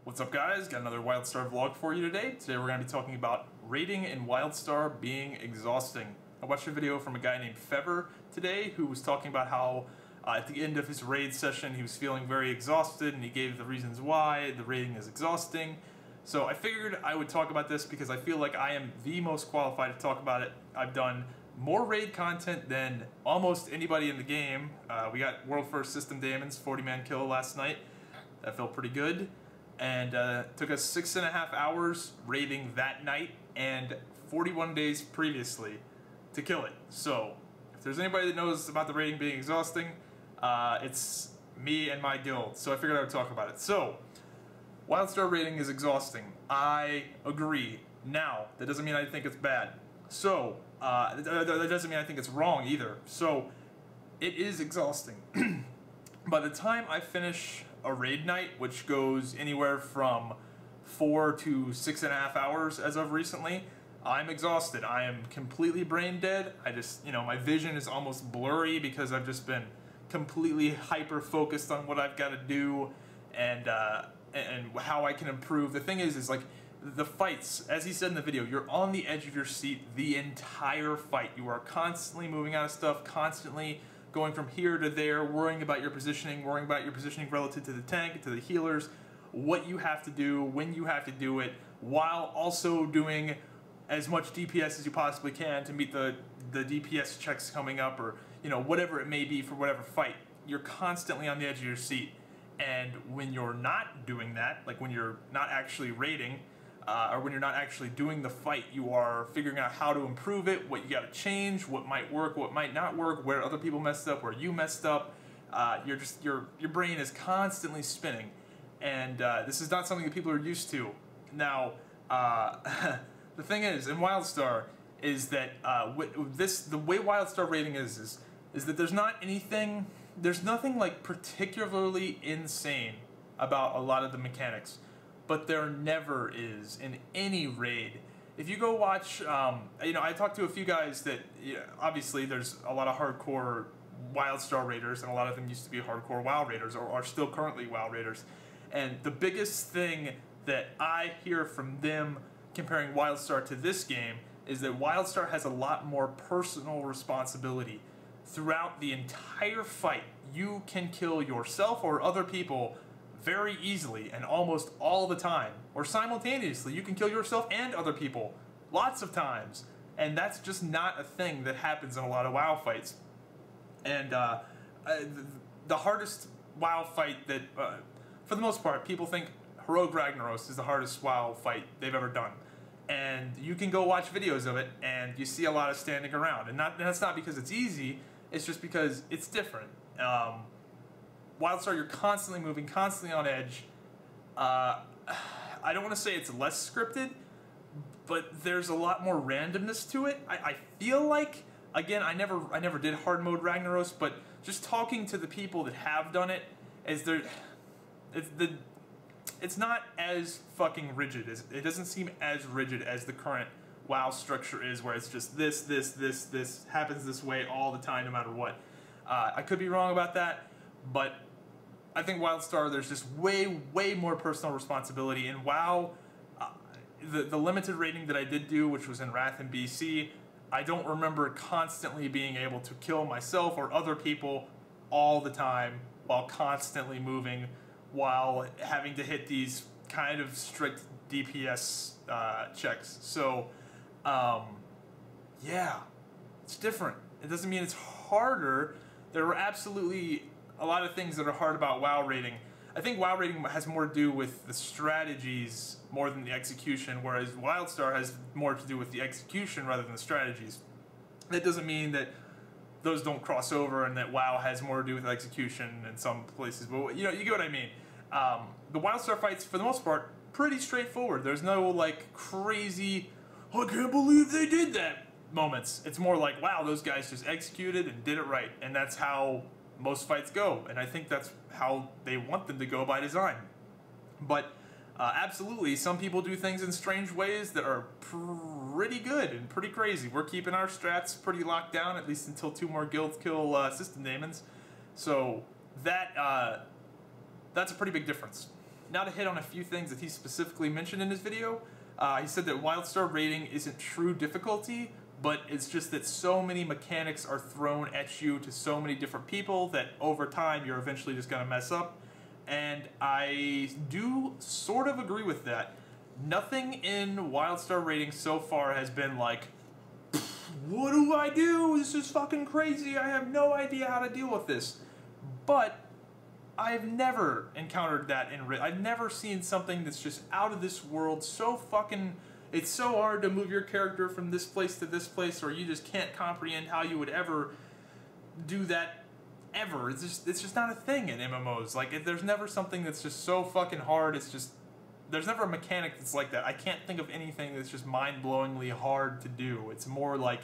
What's up guys, got another Wildstar vlog for you today. Today we're going to be talking about raiding in Wildstar being exhausting. I watched a video from a guy named Fever today who was talking about how at the end of his raid session he was feeling very exhausted, and he gave the reasons why the raiding is exhausting. So I figured I would talk about this because I feel like I am the most qualified to talk about it. I've done more raid content than almost anybody in the game. We got World First System Daemons, 40-man kill last night. That felt pretty good. And took us 6.5 hours raiding that night and 41 days previously to kill it. So if there's anybody that knows about the raiding being exhausting, it's me and my guild. So I figured I would talk about it. So Wildstar raiding is exhausting. I agree. Now, that doesn't mean I think it's bad. So that doesn't mean I think it's wrong either. So it is exhausting. By the time I finish a raid night, which goes anywhere from 4 to 6.5 hours as of recently, I'm exhausted. I am completely brain dead. I just, my vision is almost blurry because I've just been completely hyper focused on what I've got to do and how I can improve. The thing is like the fights, as he said in the video, you're on the edge of your seat the entire fight. You are constantly moving out of stuff, constantly going from here to there, worrying about your positioning relative to the tank, to the healers, what you have to do, when you have to do it, while also doing as much DPS as you possibly can to meet the DPS checks coming up, or whatever it may be for whatever fight. You're constantly on the edge of your seat, and when you're not doing that, like when you're not actually raiding, or when you're not actually doing the fight, you are figuring out how to improve it, what you got to change, what might work, what might not work, where other people messed up, where you messed up. Your brain is constantly spinning, and this is not something that people are used to. Now, the thing is, in Wildstar, is that the way Wildstar raiding is that there's nothing like particularly insane about a lot of the mechanics. But there never is in any raid. If you go watch, I talked to a few guys that, obviously there's a lot of hardcore Wildstar raiders, and a lot of them used to be hardcore WoW raiders, or are still currently WoW raiders. And the biggest thing that I hear from them comparing Wildstar to this game is that Wildstar has a lot more personal responsibility. Throughout the entire fight, you can kill yourself or other people very easily and almost all the time, or simultaneously. You can kill yourself and other people lots of times, and that's just not a thing that happens in a lot of WoW fights. And the hardest WoW fight that, for the most part, people think Heroic Ragnaros is the hardest WoW fight they've ever done. And you can go watch videos of it, and you see a lot of standing around. And that's not because it's easy, it's just because it's different. Wildstar, you're constantly moving, constantly on edge. I don't want to say it's less scripted, but there's a lot more randomness to it. I feel like, again, I never did hard mode Ragnaros, but just talking to the people that have done it, it's not as fucking rigid. It doesn't seem as rigid as the current WoW structure is, where it's just this happens this way all the time, no matter what. I could be wrong about that, but I think Wildstar, there's just way more personal responsibility. In WoW, the limited raiding that I did do, which was in Wrath in BC, I don't remember constantly being able to kill myself or other people all the time while constantly moving, while having to hit these kind of strict DPS checks. So, yeah, it's different. It doesn't mean it's harder. There are absolutely a lot of things that are hard about WoW raiding. I think WoW raiding has more to do with the strategies more than the execution, whereas Wildstar has more to do with the execution rather than the strategies. That doesn't mean that those don't cross over and that WoW has more to do with execution in some places, but you get what I mean. The Wildstar fights, for the most part, pretty straightforward. There's no like crazy, I can't believe they did that moments. It's more like, wow, those guys just executed and did it right, and that's how most fights go, and I think that's how they want them to go by design. But absolutely, some people do things in strange ways that are pretty good and pretty crazy. We're keeping our strats pretty locked down, at least until 2 more guilds kill System Daemons. So that that's a pretty big difference. now to hit on a few things that he specifically mentioned in his video. He said that Wildstar Raiding isn't true difficulty, but it's just that so many mechanics are thrown at you to so many different people that over time you're eventually just going to mess up. And I do sort of agree with that. Nothing in Wildstar Raiding so far has been like, what do I do? This is fucking crazy. I have no idea how to deal with this. But I've never encountered that in Raiding. I've never seen something that's just out of this world, so fucking... It's so hard to move your character from this place to this place, or you just can't comprehend how you would ever do that ever. It's just not a thing in MMOs. Like, there's never something that's just so fucking hard. It's just... There's never a mechanic that's like that. I can't think of anything that's just mind-blowingly hard to do. It's more like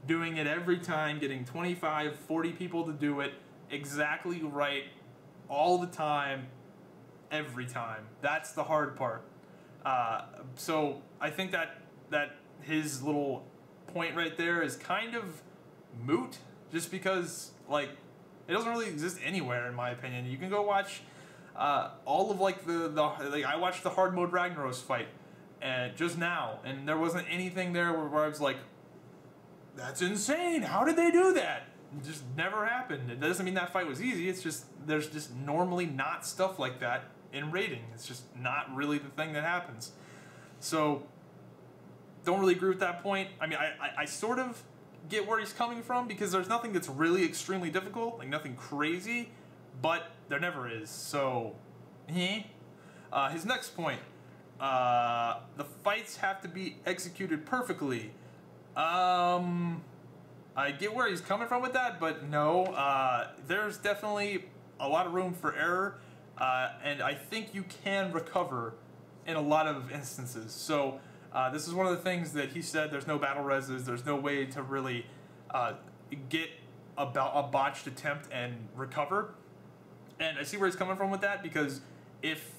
doing it every time, getting 25, 40 people to do it exactly right all the time, every time. That's the hard part. So I think that his little point right there is kind of moot, just because, like, it doesn't really exist anywhere, in my opinion. You can go watch all of, like, like, I watched the hard mode Ragnaros fight just now, and there wasn't anything there where I was like, that's insane, how did they do that? It just never happened. It doesn't mean that fight was easy, it's just, there's just normally not stuff like that in raiding. It's just not really the thing that happens. So, don't really agree with that point. I mean, I sort of get where he's coming from, because there's nothing that's really extremely difficult, like nothing crazy, but there never is. So, his next point, the fights have to be executed perfectly. I get where he's coming from with that, but no, there's definitely a lot of room for error, and I think you can recover in a lot of instances. So this is one of the things that he said, there's no battle reses, there's no way to really get a botched attempt and recover. And I see where he's coming from with that, because if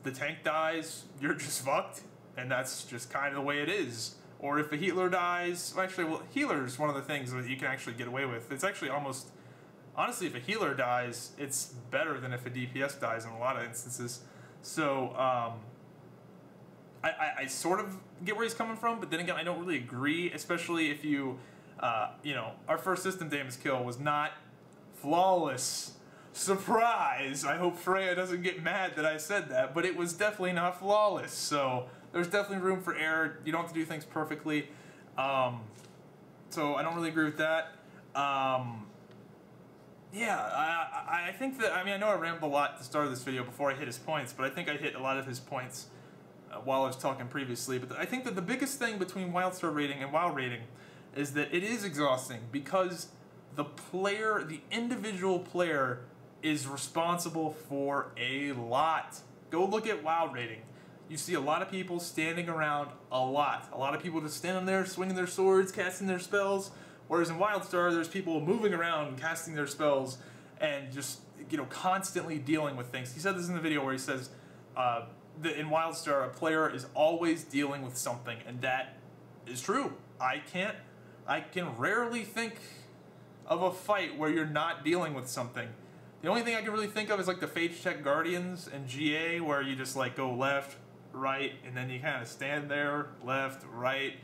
the tank dies, you're just fucked, and that's just kind of the way it is. Or if a healer dies, actually, well, healer is one of the things that you can actually get away with. It's actually almost, honestly, if a healer dies, it's better than if a DPS dies in a lot of instances. So, I sort of get where he's coming from, but then again, I don't really agree, especially if you, you know, our first system damage kill was not flawless. Surprise! I hope Freya doesn't get mad that I said that, but it was definitely not flawless, so there's definitely room for error. You don't have to do things perfectly. So I don't really agree with that. Yeah, I think that, I mean, I know I rambled a lot at the start of this video before I hit his points, but I think I hit a lot of his points while I was talking previously. But I think that the biggest thing between Wildstar Raiding and WoW Raiding is that it is exhausting, because the player, the individual player, is responsible for a lot. Go look at WoW Raiding. You see a lot of people standing around a lot. A lot of people just standing there, swinging their swords, casting their spells. Whereas in Wildstar, there's people moving around, casting their spells, and just, you know, constantly dealing with things. He said this in the video where he says that in Wildstar, a player is always dealing with something, and that is true. I can rarely think of a fight where you're not dealing with something. The only thing I can really think of is like the Phage Tech Guardians and GA, where you just like go left, right, and then you kind of stand there, left, right,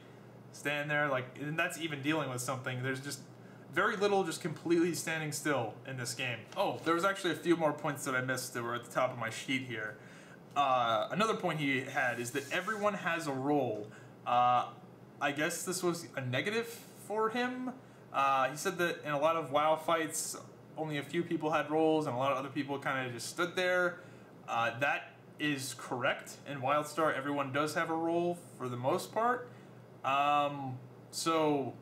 stand there, like, and that's even dealing with something. There's just very little just completely standing still in this game. Oh, there was actually a few more points that I missed that were at the top of my sheet here. Another point he had is that everyone has a role. I guess this was a negative for him. He said that in a lot of WoW fights, only a few people had roles, and a lot of other people kind of just stood there. That is correct. In Wildstar, everyone does have a role for the most part. So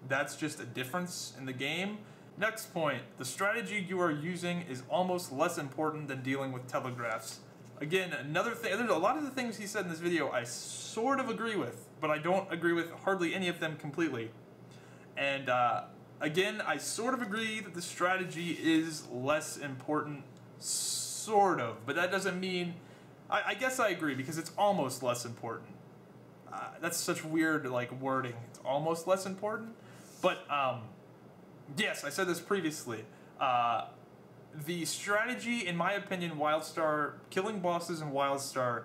that's just a difference in the game. Next point, the strategy you are using is almost less important than dealing with telegraphs. Again, another thing, there's a lot of the things he said in this video I sort of agree with, but I don't agree with hardly any of them completely. And again, I sort of agree that the strategy is less important, sort of, but that doesn't mean, I guess I agree, because it's almost less important. That's such weird, like, wording. It's almost less important, but yes, I said this previously. the strategy, in my opinion, Wildstar, killing bosses in Wildstar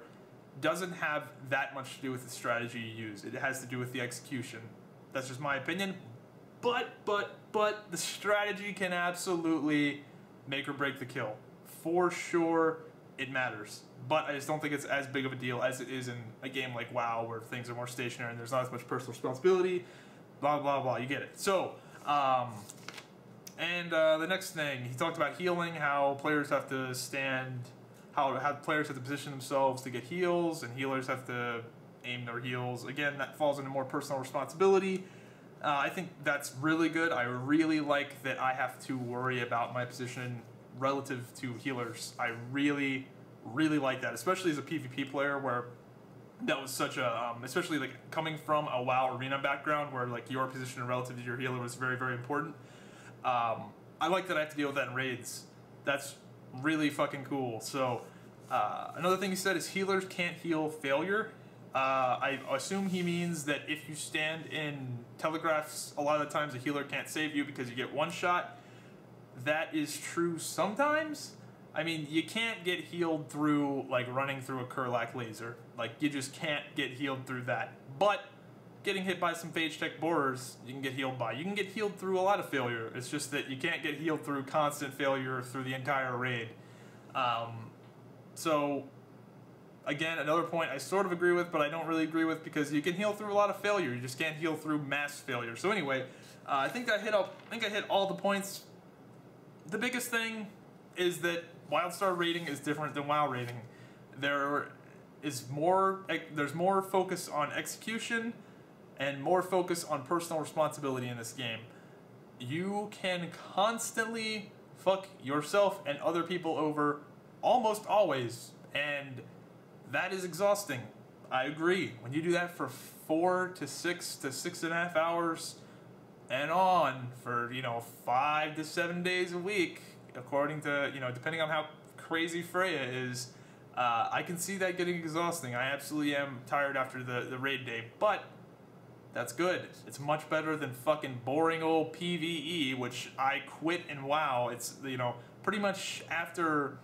doesn't have that much to do with the strategy you use. It has to do with the execution. That's just my opinion. But the strategy can absolutely make or break the kill. For sure, it matters. But I just don't think it's as big of a deal as it is in a game like WoW, where things are more stationary and there's not as much personal responsibility. Blah, blah, blah. You get it. So, the next thing, he talked about healing, how players have to stand, how players have to position themselves to get heals, and healers have to aim their heals. Again, that falls into more personal responsibility. I think that's really good. I really like that I have to worry about my position relative to healers. I really like that, especially as a PvP player, where that was such a, especially like coming from a WoW arena background, where like your position relative to your healer was very, very important. I like that I have to deal with that in raids. That's really fucking cool. So, another thing he said is healers can't heal failure. I assume he means that if you stand in telegraphs, a lot of the times a healer can't save you because you get one shot. That is true sometimes. I mean, you can't get healed through, like, running through a Kurlak laser. Like, you just can't get healed through that. But getting hit by some Phage Tech borers, you can get healed by. You can get healed through a lot of failure. It's just that you can't get healed through constant failure through the entire raid. So, again, another point I sort of agree with, but I don't really agree with, because you can heal through a lot of failure. You just can't heal through mass failure. So anyway, I think I hit all the points. The biggest thing is that Wildstar raiding is different than WoW raiding. There's more focus on execution and more focus on personal responsibility in this game. You can constantly fuck yourself and other people over almost always, and that is exhausting. I agree. When you do that for 4 to 6 to 6.5 hours and on for, 5 to 7 days a week, according to, depending on how crazy Freya is, I can see that getting exhausting. I absolutely am tired after the raid day, but that's good. It's much better than fucking boring old PvE, which I quit in WoW. It's, pretty much after,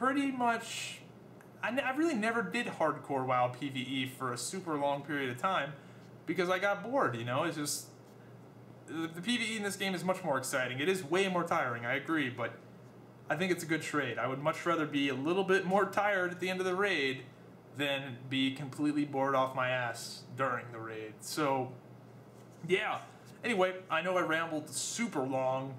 I really never did hardcore WoW PvE for a super long period of time because I got bored, It's just, the PvE in this game is much more exciting. It is way more tiring, I agree, but I think it's a good trade. I would much rather be a little bit more tired at the end of the raid than be completely bored off my ass during the raid. So, yeah. Anyway, I know I rambled super long.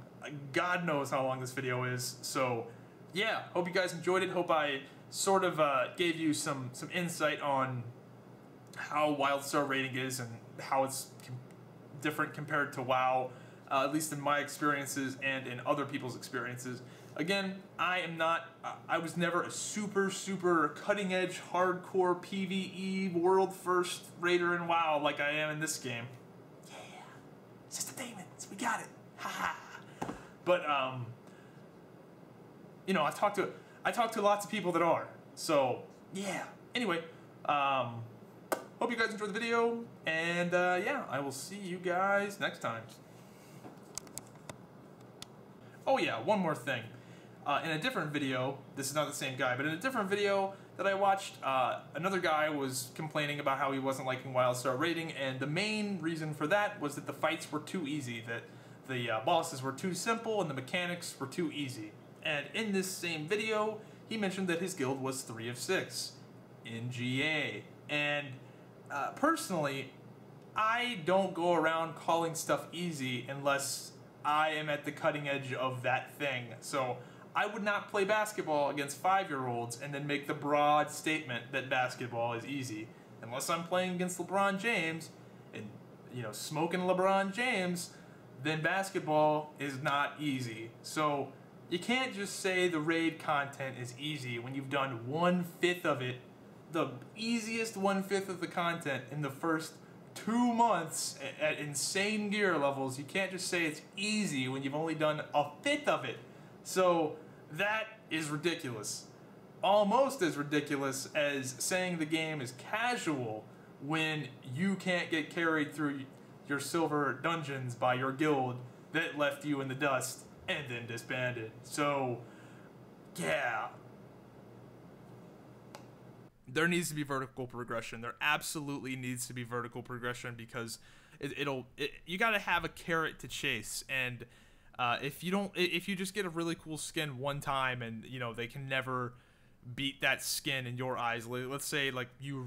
God knows how long this video is. So, yeah. Hope you guys enjoyed it. Hope I sort of gave you some insight on how Wildstar raiding is and how it's different compared to WoW, at least in my experiences and in other people's experiences. Again, I was never a super cutting edge hardcore PvE world first raider in WoW like I am in this game. Yeah, it's just the demons, we got it, haha. But I talked to lots of people that are, so yeah. Anyway, hope you guys enjoyed the video, and yeah, I will see you guys next time. Oh yeah, one more thing. In a different video, this is not the same guy, but in a different video that I watched, another guy was complaining about how he wasn't liking Wildstar raiding, and the main reason for that was that the fights were too easy, that the bosses were too simple and the mechanics were too easy. And in this same video, he mentioned that his guild was 3 of 6 in GA. And personally, I don't go around calling stuff easy unless I am at the cutting edge of that thing. So I would not play basketball against 5-year-olds and then make the broad statement that basketball is easy. Unless I'm playing against LeBron James and, smoking LeBron James, then basketball is not easy. So you can't just say the raid content is easy when you've done 1/5 of it, the easiest 1/5 of the content in the first 2 months at insane gear levels. You can't just say it's easy when you've only done 1/5 of it. So that is ridiculous. Almost as ridiculous as saying the game is casual when you can't get carried through your silver dungeons by your guild that left you in the dust and then disbanded. So, yeah. There needs to be vertical progression. There absolutely needs to be vertical progression, because you got to have a carrot to chase. And if you just get a really cool skin one time, and they can never beat that skin in your eyes. Let's say like you